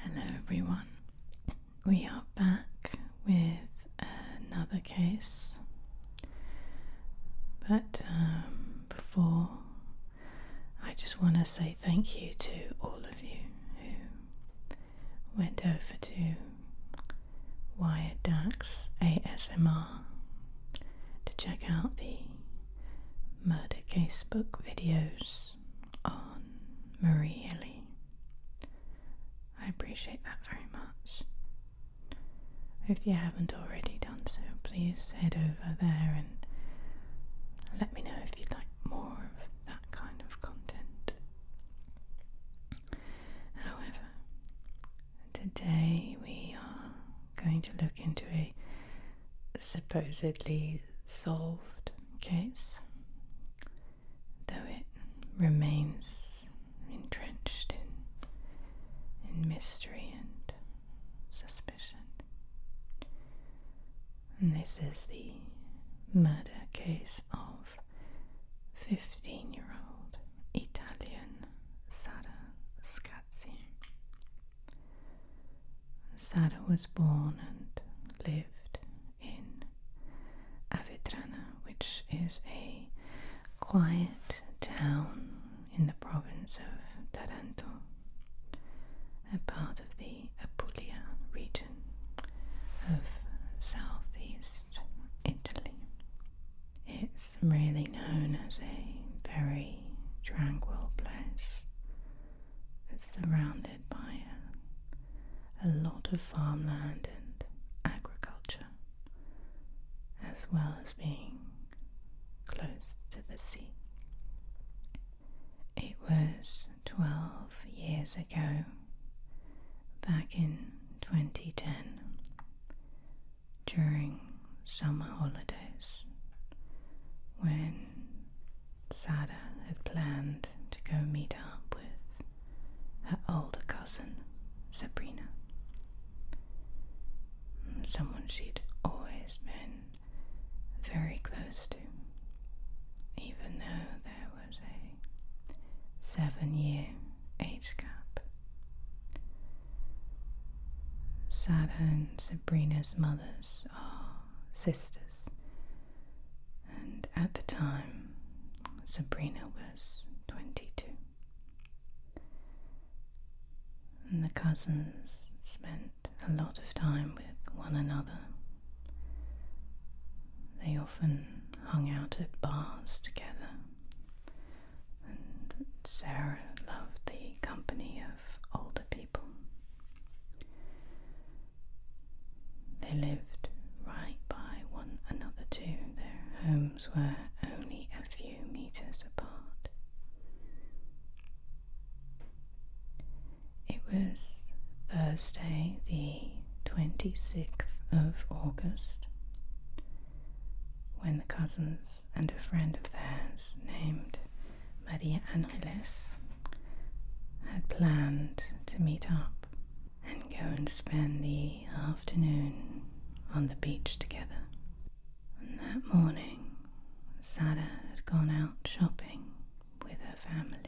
Hello everyone, we are back with another case, but before, I just want to say thank you to all of you who went over to Wired Dax ASMR to check out the murder case book videos on Marie Hilly. I appreciate that very much. If you haven't already done so, please head over there and let me know if you'd like more of that kind of content. However, today we are going to look into a supposedly solved case, though it remains entrenched in mystery and suspicion. And this is the murder case of 15-year-old Italian Sarah Scazzi. Sarah was born and lived in Avetrana, which is a quiet town in the province of Taranto, a part of the Apulia region of southeast Italy. It's really known as a very tranquil place. It's surrounded by a lot of farmland and agriculture, as well as being close to the sea. It was 12 years ago, back in 2010, during summer holidays, when Sarah had planned to go meet up with her older cousin, Sabrina, someone she'd always been very close to, even though there was a 7-year age gap. Sarah and Sabrina's mothers are sisters, and at the time Sabrina was 22. And the cousins spent a lot of time with one another. They often hung out at bars together, and Sarah loved the company of older people. They lived right by one another too. Their homes were only a few meters apart. It was Thursday, the 26th of August, when the cousins and a friend of theirs named Maria Angeles had planned to meet up and go and spend the afternoon on the beach together. And that morning, Sarah had gone out shopping with her family.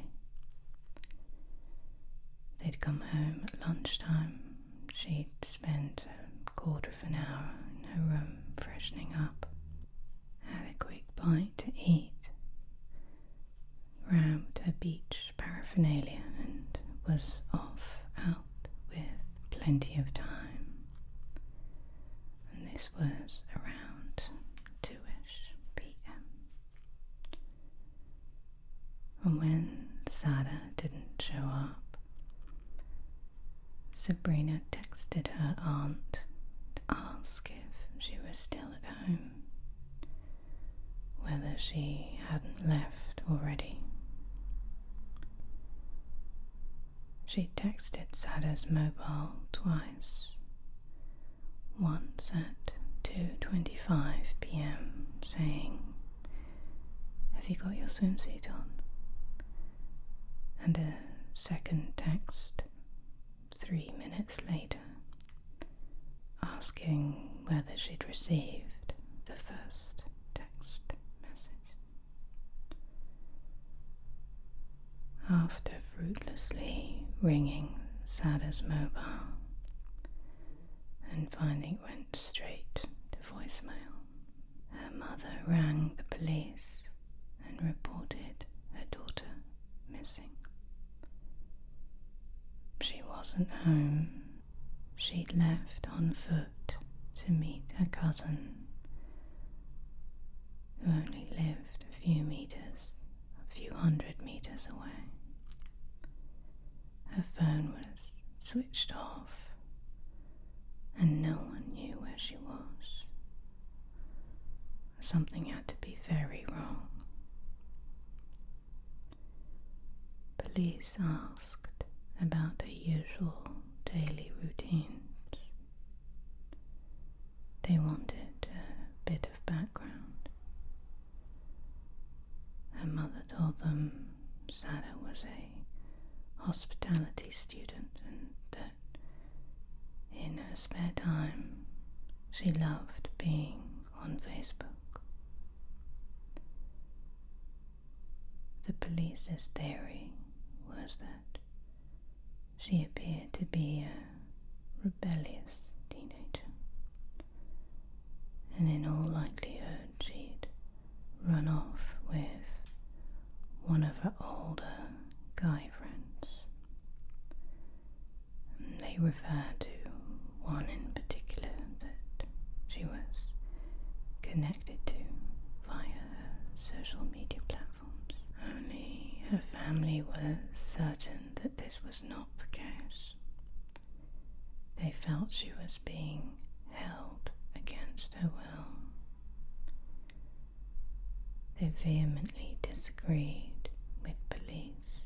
They'd come home at lunchtime. She'd spent a quarter of an hour in her room freshening up, had a quick bite to eat, grabbed her beach paraphernalia and was off out with plenty of time. And this was around 2ish p.m. And when Sarah didn't show up, Sabrina texted her aunt to ask if she was still at home, whether she hadn't left already. She texted Sarah's mobile twice, once at 2:25 p.m. saying, "Have you got your swimsuit on?" and a second text 3 minutes later asking whether she'd received the first text message. After fruitlessly ringing Sarah's mobile and finding it went straight to voicemail. Her mother rang the police and reported her daughter missing. She wasn't home. She'd left on foot to meet her cousin, who only lived a few hundred meters away. Her phone was switched off, and no one knew where she was. Something had to be very wrong. Police asked about her usual daily routines. They wanted a bit of background. Her mother told them Sarah was a hospitality student and that in her spare time she loved being on Facebook. The police's theory was that she appeared to be a rebellious teenager, and in all likelihood she'd run off with one of her older guy friends. They refer to one in particular that she was connected to via her social media platforms. Only her family was certain that this was not the case. They felt she was being held against her will. They vehemently disagreed with police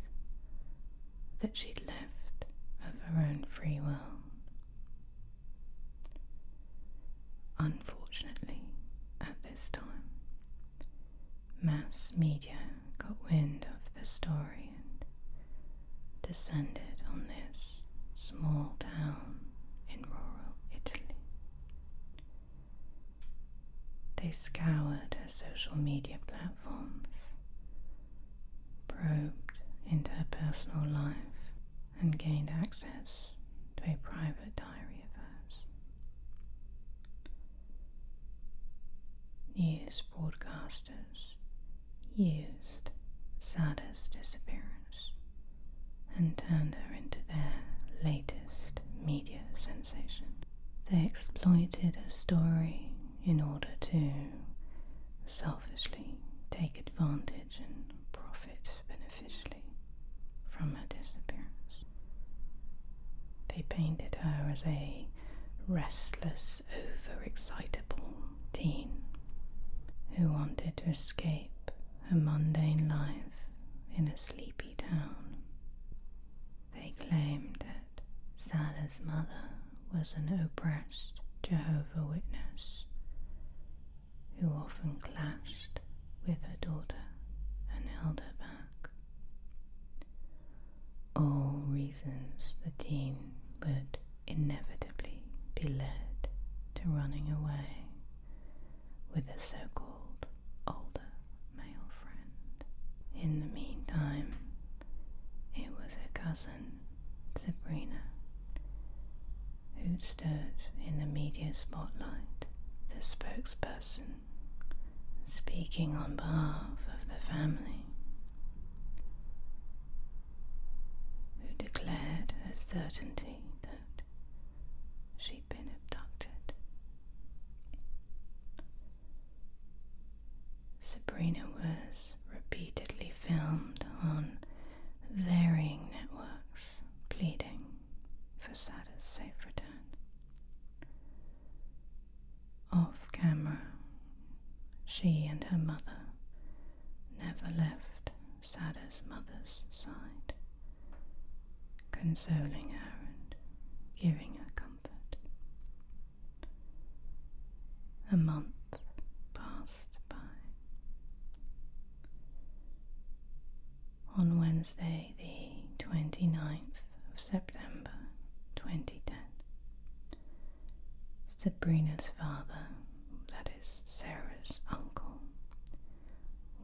that she'd left of her own free will. Unfortunately, at this time, mass media got wind of the story and descended on this small town in rural Italy. They scoured her social media platforms, probed into her personal life, and gained access to a private diary of hers. News broadcasters used Sarah's disappearance and turned her into their latest media sensation. They exploited her story in order to selfishly take advantage and profit beneficially from her disappearance. They painted her as a restless, overexcitable teen who wanted to escape her mundane life in a sleepy town. They claimed that Sarah's mother was an oppressed Jehovah's Witness who often clashed with her daughter and held her back. All reasons the teen would inevitably be led to running away with a so-called older male friend. In the meantime, it was her cousin, Sabrina, who stood in the media spotlight, the spokesperson, speaking on behalf of the family, who declared a certainty that she'd been abducted. Sabrina was repeatedly filmed on varying networks, pleading for Sarah's safe return. Off camera, she and her mother never left Sarah's mother's side, consoling her and giving her comfort. A month passed by. On Wednesday, the 29th of September 2010, Sabrina's father, that is Sarah's uncle,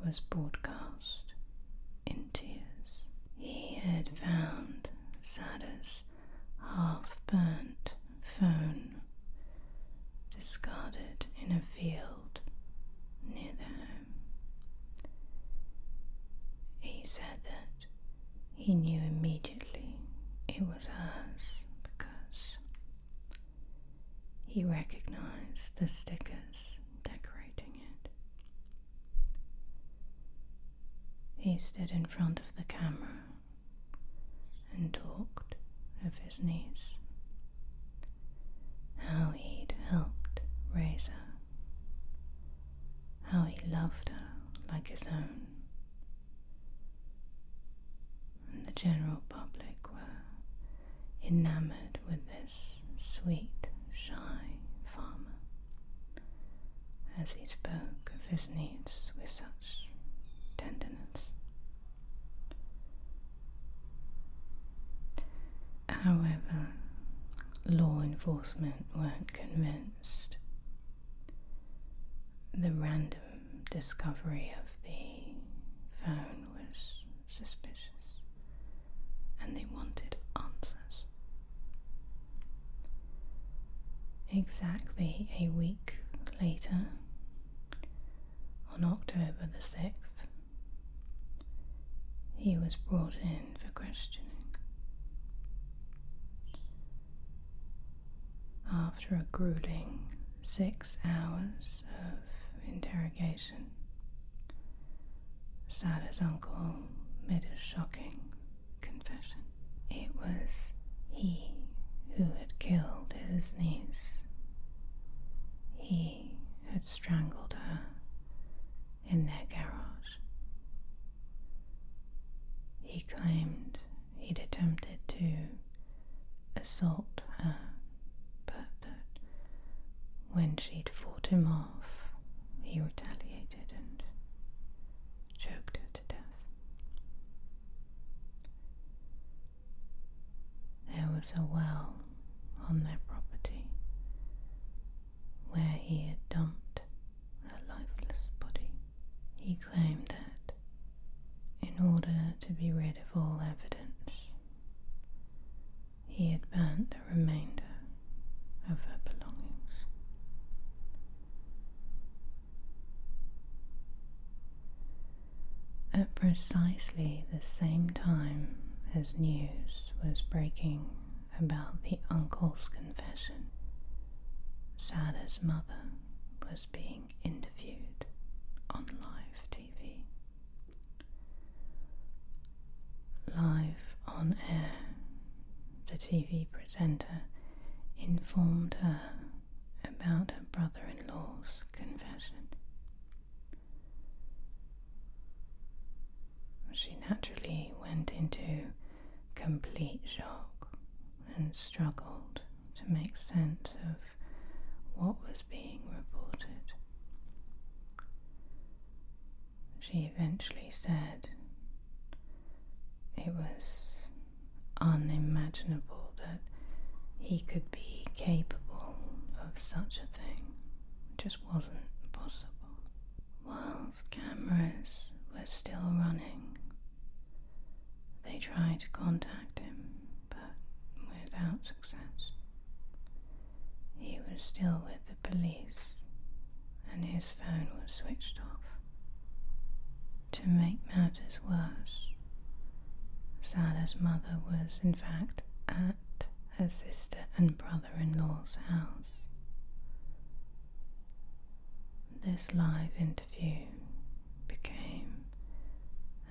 was broadcast in tears. He had found Sarah's half-burnt phone discarded in a field near their home. He said that he knew immediately it was hers because he recognized the stickers decorating it. He stood in front of the camera and talked of his niece, how he'd helped raise her, how he loved her like his own, and the general public were enamored with this sweet, shy farmer as he spoke of his needs with such tenderness. However, law enforcement weren't convinced. The random discovery of the phone was suspicious, and they wanted answers. Exactly a week later, on October the 6th, he was brought in for questioning. After a grueling 6 hours of interrogation, Sarah's uncle made a shocking confession. It was he who had killed his niece. He had strangled her in their garage. He claimed he'd attempted to assault her, but that when she'd fought him off, he retaliated and choked her to death. There was a well on their property where he had dumped a lifeless body. He claimed that in order to be rid of all evidence, he had burnt the remainder of her belongings. At precisely the same time as news was breaking about the uncle's confession, Sarah's mother was being interviewed on live TV. Live on air, the TV presenter informed her about her brother-in-law's confession. She naturally went into complete shock and struggled to make sense of what was being reported. She eventually said it was unimaginable that he could be capable of such a thing. It just wasn't possible. Whilst cameras were still running, they tried to contact him, but without success. He was still with the police, and his phone was switched off. To make matters worse, Sarah's mother was in fact at her sister and brother-in-law's house. This live interview became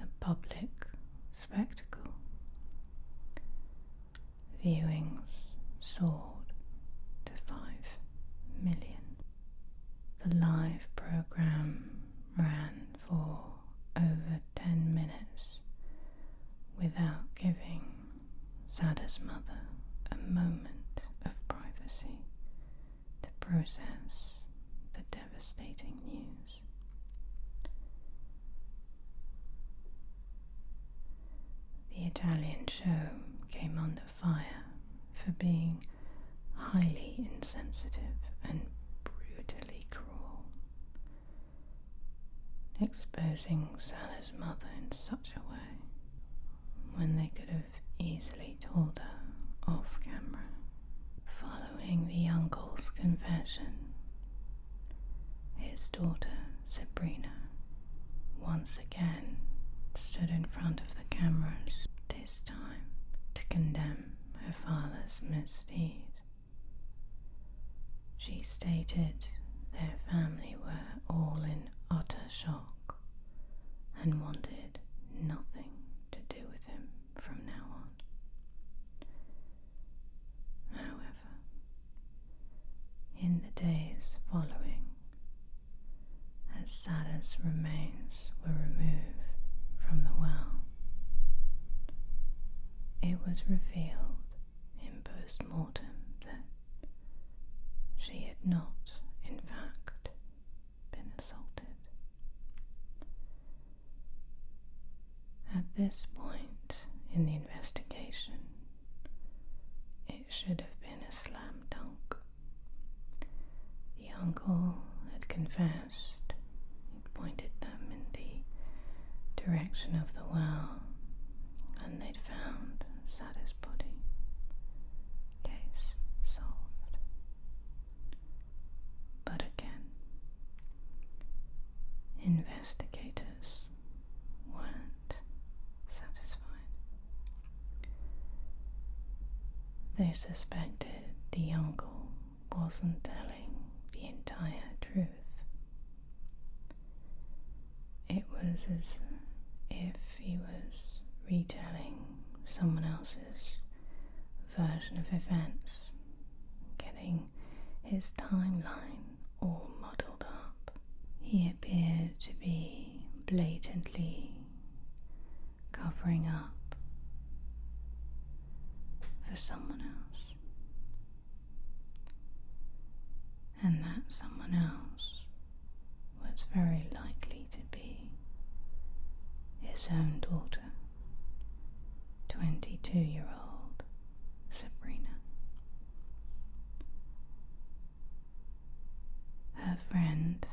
a public spectacle. Viewings soared to 5 million. The live program ran for over 10 minutes without giving Sarah's mother a moment of privacy to process the devastating news. The Italian show came under fire for being highly insensitive and brutally cruel, exposing Sarah's mother in such a way when they could have easily told her off camera. Following the uncle's confession, his daughter Sabrina once again stood in front of the cameras, this time to condemn her father's misdeed. She stated their family were all in utter shock and wanted nothing to do with him from now on. However, in the days following, as Sarah's remains were removed from the well, it was revealed in post-mortem that she had not, in fact, been assaulted. At this point in the investigation, it should have been a slam dunk. The uncle had confessed. He'd pointed them in the direction of the well, and they'd found Sarah's body. Case solved. But again, investigators weren't satisfied. They suspected the uncle wasn't telling the entire truth. It was as if he was retelling someone else's version of events, getting his timeline all muddled up. He appeared to be blatantly covering up for someone else, and that someone else was very likely to be his own daughter, 22-year-old Sabrina. Her friend,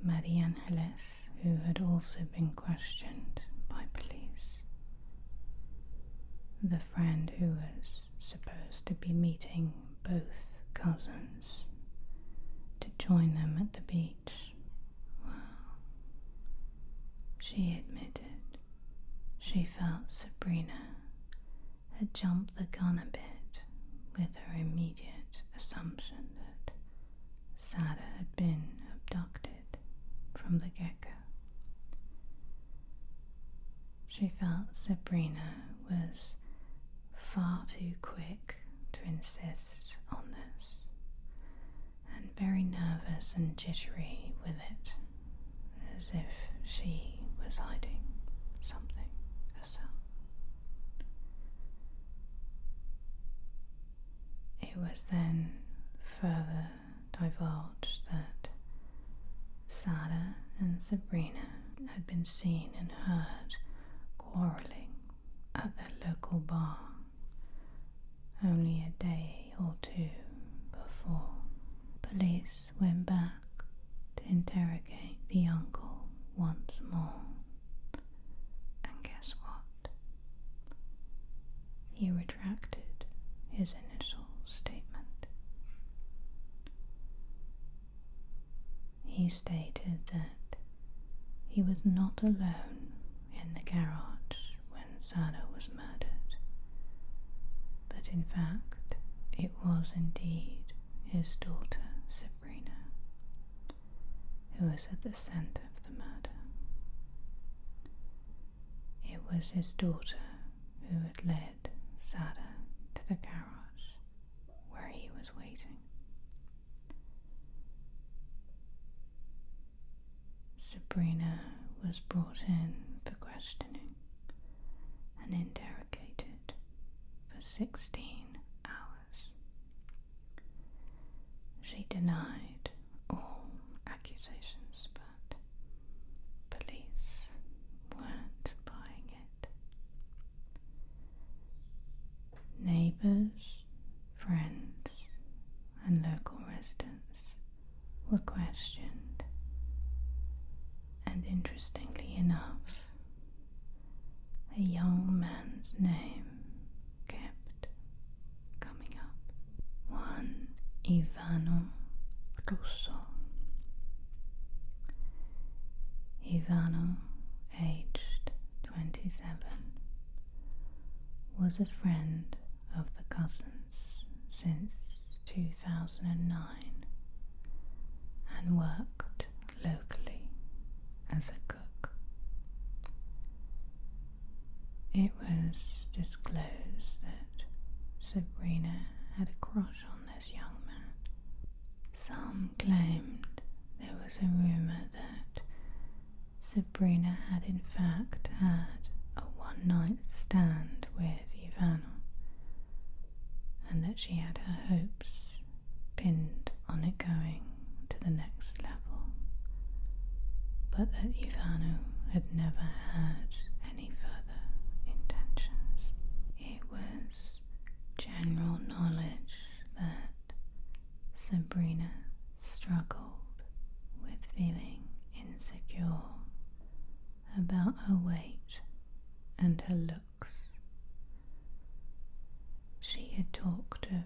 Maria Angeles, who had also been questioned by police, the friend who was supposed to be meeting both cousins to join them at the beach, well, she admitted she felt Sabrina had jumped the gun a bit with her immediate assumption that Sarah had been abducted from the get-go. She felt Sabrina was far too quick to insist on this, and very nervous and jittery with it, as if she was hiding something herself. It was then further divulged that Sarah and Sabrina had been seen and heard quarrelling at their local bar only a day or two before. Police went back to interrogate the uncle once more, and guess what? He retracted his initial statement. He stated that he was not alone in the garage when Sarah was murdered, but in fact it was indeed his daughter Sabrina who was at the centre of the murder. It was his daughter who had led Sarah to the garage where he was waiting. Sabrina was brought in for questioning and interrogated for 16 hours. She denied all accusations, but police weren't buying it. Neighbours, friends, and local residents were questioned, and interestingly enough, a young man's name kept Ivano Russo. Ivano, aged 27, was a friend of the cousins since 2009 and worked locally as a cook. It was disclosed that Sabrina had a crush on this young man. Some claimed there was a rumour that Sabrina had in fact had a one-night stand with Ivano, and that she had her hopes pinned on it going to the next level, but that Ivano had never had any further intentions. It was general knowledge that Sabrina struggled with feeling insecure about her weight and her looks. She had talked of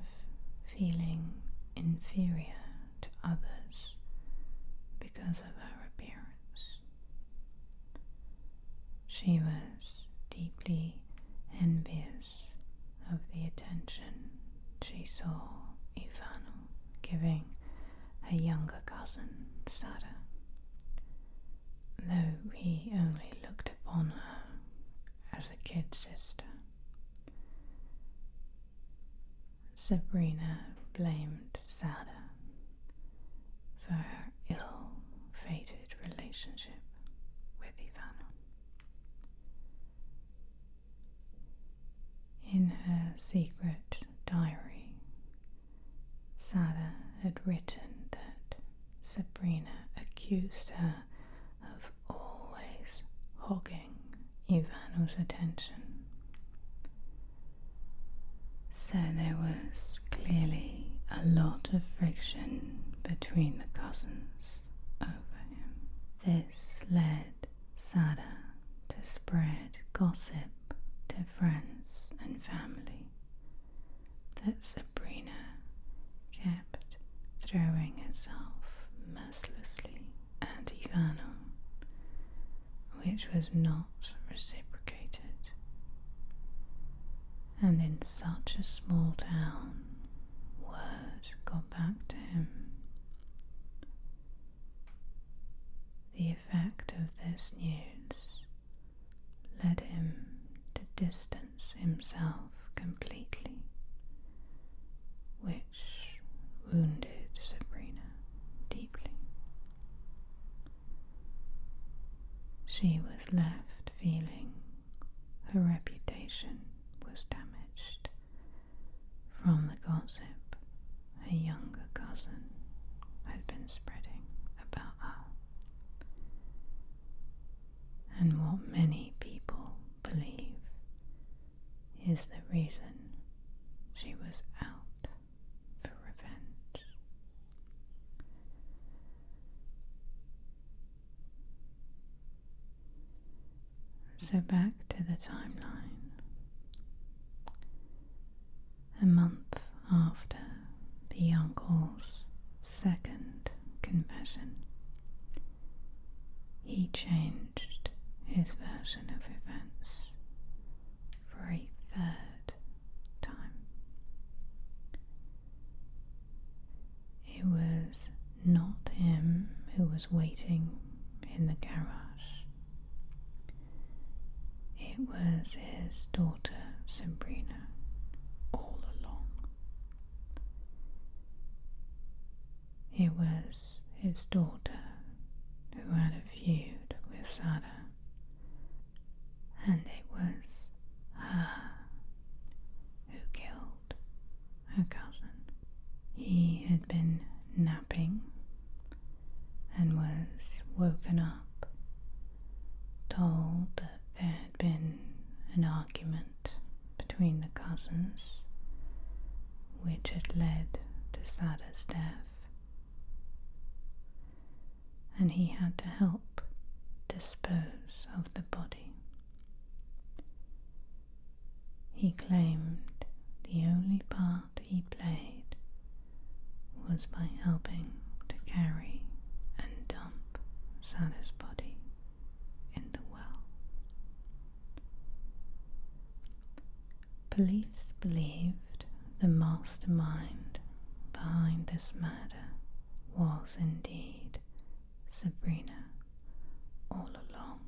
feeling inferior to others because of her appearance. She was deeply envious of the attention she saw Ivano giving her younger cousin Sarah, though he only looked upon her as a kid sister. Sabrina blamed Sarah for her ill-fated relationship with Ivano. In her secret diary, Sarah had written that Sabrina accused her of always hogging Ivano's attention. So there was clearly a lot of friction between the cousins over him. This led Sarah to spread gossip to friends and family that Sabrina kept throwing herself mercilessly at Ivano, which was not reciprocated. And in such a small town, word got back to him. The effect of this news led him to distance himself completely, which wounded Sabrina deeply. She was left feeling her reputation was damaged from the gossip her younger cousin had been spreading about her, and what many people believe is the reason she was out for revenge. So back to the timeline. A month after the uncle's second confession, he changed his version of events for a third time. It was not him who was waiting in the garage. It was his daughter Sabrina all along. It was his daughter who had a feud with Sarah, and it was her who killed her cousin. He had been napping and was woken up, told that there had been an argument between the cousins which had led to Sarah's death, and he had to help dispose of the body. He claimed the only part he played was by helping to carry and dump Sarah's body in the well. Police believed the mastermind behind this murder was indeed Sabrina all along,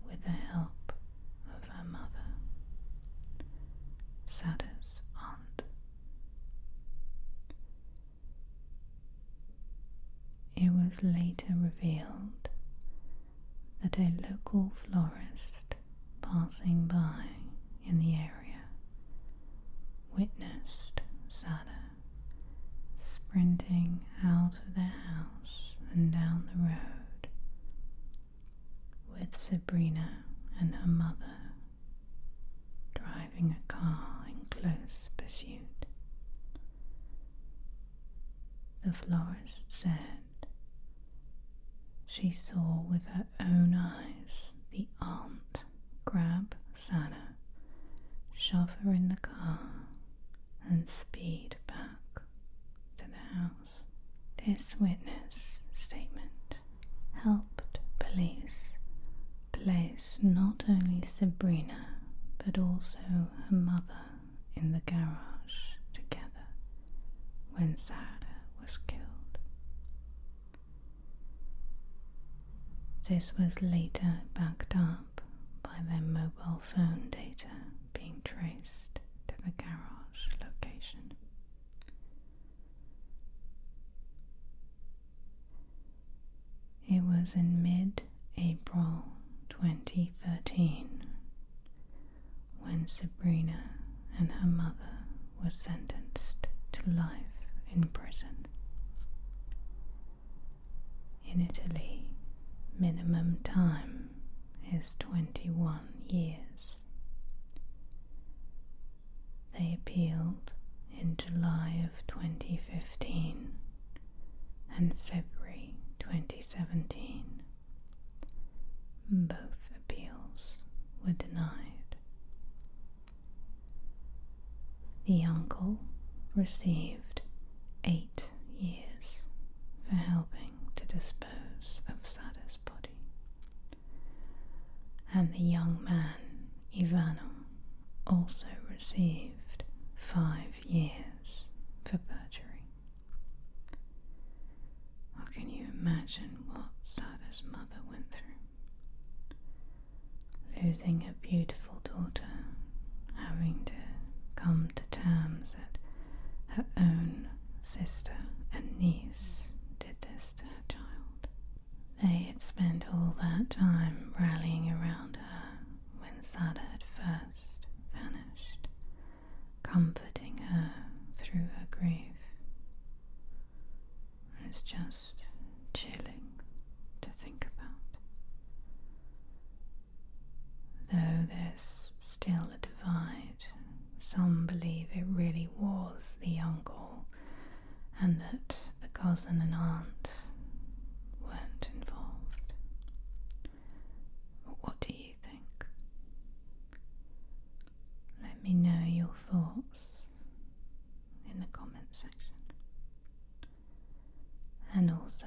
with the help of her mother, Sarah's aunt. It was later revealed that a local florist passing by in the area witnessed Sarah sprinting out of their house and down the road, with Sabrina and her mother driving a car in close pursuit. The florist said she saw with her own eyes the aunt grab Sarah, shove her in the car, and speed back to the house. This witness statement helped police place not only Sabrina but also her mother in the garage together when Sarah was killed. This was later backed up by their mobile phone data being traced to the garage location. It was in mid-April 2013 when Sabrina and her mother were sentenced to life in prison. In Italy, minimum time is 21 years. They appealed in July of 2015 and February 2017. Both appeals were denied. The uncle received 8 years for helping to dispose of Sarah's body, and the young man, Ivano, also received 5 years for perjury. Or can you imagine what Sarah's mother went through? Losing her beautiful daughter, having to come to terms that her own sister and niece did this to her child. They had spent all that time rallying around her when Sarah had first vanished, comforting her through her grief. It's just chilling to think about. Though there's still a divide, some believe it really was the uncle and that the cousin and aunt weren't involved. But what do you think? Let me know your thoughts in the comment section. And also,